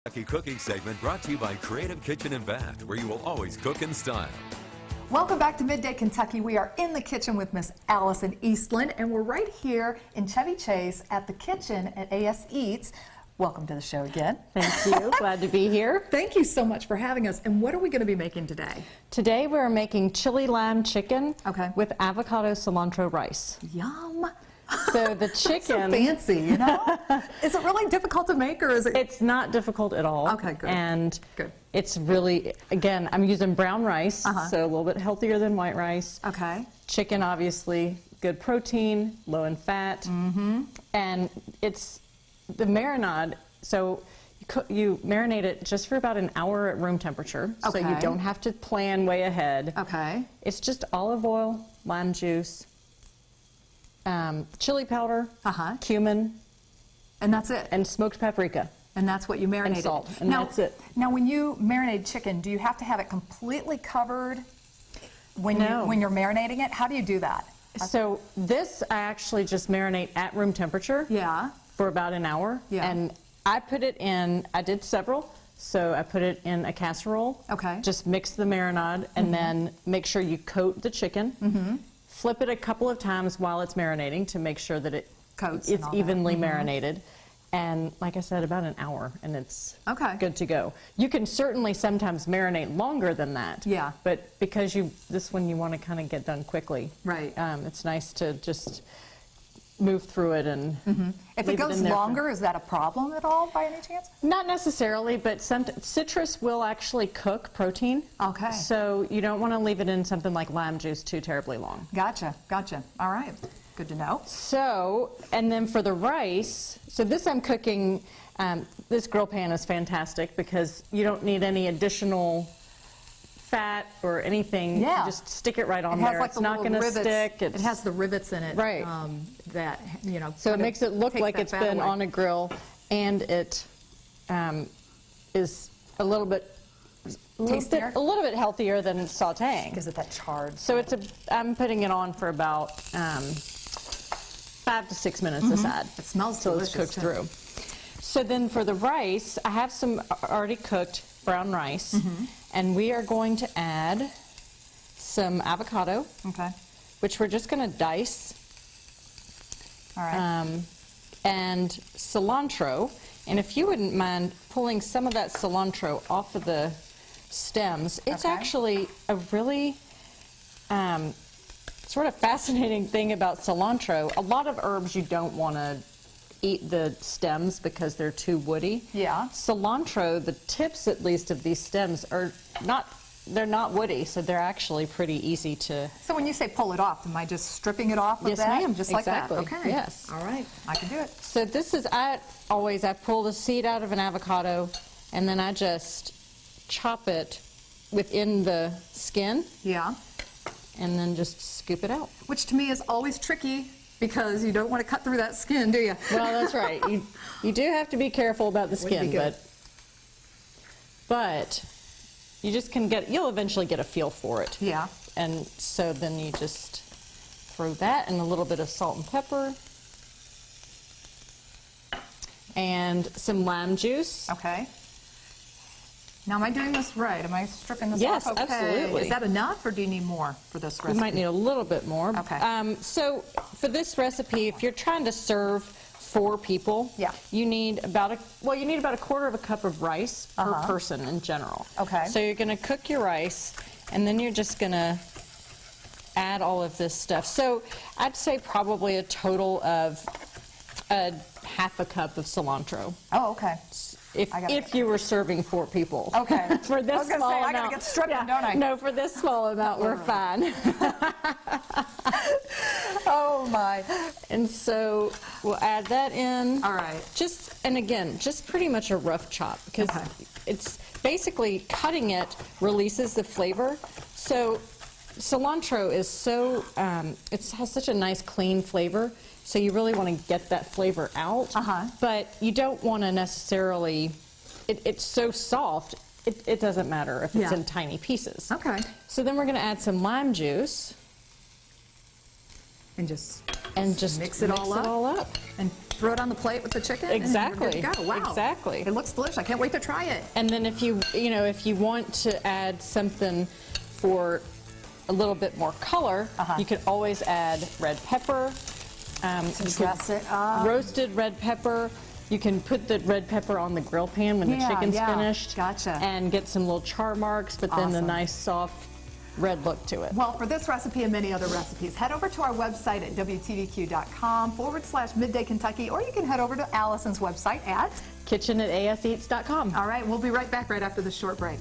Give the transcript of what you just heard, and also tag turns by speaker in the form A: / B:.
A: Kentucky Cooking segment brought to you by Creative Kitchen and Bath, where you will always cook in style.
B: Welcome back to Midday Kentucky. We are in the kitchen with Miss Allison Eastland, and we're right here in Chevy Chase at the kitchen at AS Eats. Welcome to the show again.
C: Thank you. Glad to be here.
B: Thank you so much for having us. And what are we going to be making today?
C: Today we're making chili lamb chicken
B: Okay.
C: with avocado cilantro rice.
B: Yum.
C: So the
B: So
C: chicken,
B: fancy, you know? Is it really difficult to make, or is it?
C: it's not difficult at all.
B: Okay, good.
C: And
B: Good.
C: it's really, again, I'm using brown rice,
B: Uh-huh.
C: so a little bit healthier than white rice.
B: Okay.
C: Chicken, obviously, good protein, low in fat. Mm-hmm. And it's the marinade, so you marinate it just for about an hour at room temperature, so you
B: Okay.
C: don't have to plan way ahead.
B: Okay.
C: It's just olive oil, lime juice, chili powder,
B: Uh-huh.
C: cumin,
B: And that's it.
C: and smoked paprika.
B: And that's what you marinated.
C: And salt, and
B: now,
C: that's it.
B: Now, when you marinate chicken, do you have to have it completely covered when
C: No.
B: when you're marinating it? How do you do that?
C: So this I actually just marinate at room temperature
B: Yeah.
C: for about an hour.
B: Yeah.
C: And I put it in, I did several, so I put it in a casserole.
B: Okay.
C: Just mix the marinade and then make sure you coat the chicken. Flip it a couple of times while it's marinating to make sure that
B: Coats and
C: it's
B: all that.
C: evenly marinated. And like I said, about an hour, and it's
B: Okay.
C: good to go. You can certainly sometimes marinate longer than that.
B: Yeah.
C: But because this one you want to kind of get done quickly.
B: Right.
C: It's nice to just move through it and
B: If it
C: leave
B: goes
C: in there for-
B: longer, is that a problem at all by any chance?
C: Not necessarily, but citrus will actually cook protein.
B: Okay.
C: So you don't want to leave it in something like lime juice too terribly long.
B: Gotcha, gotcha. All right, good to know.
C: So, and then for the rice, so this I'm cooking, this grill pan is fantastic because you don't need any additional fat or anything.
B: Yeah.
C: You just stick it right on
B: It has
C: there.
B: like
C: It's
B: the
C: not
B: little
C: going to
B: rivets.
C: stick.
B: It has the rivets in it.
C: Right.
B: That, you know.
C: So it
B: kind of
C: makes it look
B: takes
C: like
B: that
C: it's
B: fat
C: been
B: away.
C: on a grill, and it is a little bit
B: Tastier?
C: a little bit healthier than sautéing.
B: Gives it that charred.
C: So I'm putting it on for about 5 to 6 minutes aside.
B: It smells
C: so it's
B: delicious,
C: cooked
B: too.
C: through. So then for the rice, I have some already cooked brown rice, and we are going to add some avocado,
B: Okay,
C: which we're just going to dice,
B: all right.
C: and cilantro. And if you wouldn't mind pulling some of that cilantro off of the stems, it's
B: Okay.
C: actually a really sort of fascinating thing about cilantro. A lot of herbs you don't want to eat the stems because they're too woody.
B: Yeah.
C: Cilantro, the tips at least of these stems are they're not woody, so they're actually pretty easy to.
B: So when you say pull it off, am I just stripping it off of
C: Yes,
B: that?
C: ma'am.
B: Just like
C: Exactly.
B: that? Okay.
C: Yes.
B: All right, I can do it.
C: So this is, I pull the seed out of an avocado, and then I just chop it within the skin,
B: Yeah,
C: and then just scoop it out.
B: which to me is always tricky because you don't want to cut through that skin, do you?
C: Well, that's right. You do have to be careful about the
B: Wouldn't be
C: skin,
B: good.
C: but you just you'll eventually get a feel for it.
B: Yeah.
C: And so then you just throw that and a little bit of salt and pepper, and some lime juice.
B: Okay. Now, am I doing this right? Am I stripping this
C: Yes,
B: off? Okay.
C: absolutely.
B: Is that enough, or do you need more for this recipe?
C: You might need a little bit more.
B: Okay.
C: So for this recipe, if you're trying to serve 4 people,
B: Yeah.
C: you need about a quarter of a cup of rice per person in general.
B: Okay.
C: So you're going to cook your rice, and then you're just going to add all of this stuff. So I'd say probably a total of a half a cup of cilantro.
B: Oh, okay.
C: If you were serving 4 people.
B: Okay.
C: For this
B: I was gonna
C: small
B: say,
C: amount.
B: I gotta get stripping, don't I?
C: No, for this small amount, we're fine.
B: Oh, my.
C: And so we'll add that in.
B: All right.
C: And again, just pretty much a rough chop, because
B: Okay.
C: it's basically cutting it releases the flavor. So cilantro is so, it has such a nice clean flavor, so you really want to get that flavor out. But you don't want to necessarily, it's so soft, it doesn't matter if it's
B: Yeah.
C: in tiny pieces.
B: Okay.
C: So then we're going to add some lime juice
B: And just
C: and just
B: Mix it all up.
C: up.
B: and throw it on the plate with the chicken.
C: Exactly.
B: And we're good to go. Wow.
C: Exactly.
B: It looks delicious. I can't wait to try it.
C: And then if you want to add something for a little bit more color, you could always add red pepper.
B: To dress it up.
C: Roasted red pepper. You can put the red pepper on the grill pan when the chicken's finished.
B: Gotcha.
C: And get some little char marks, but then the nice soft red look to it.
B: Well, for this recipe and many other recipes, head over to our website at WTVQ.com/Midday Kentucky, or you can head over to Allison's website at
C: kitchen@aseats.com.
B: All right, we'll be right back right after this short break.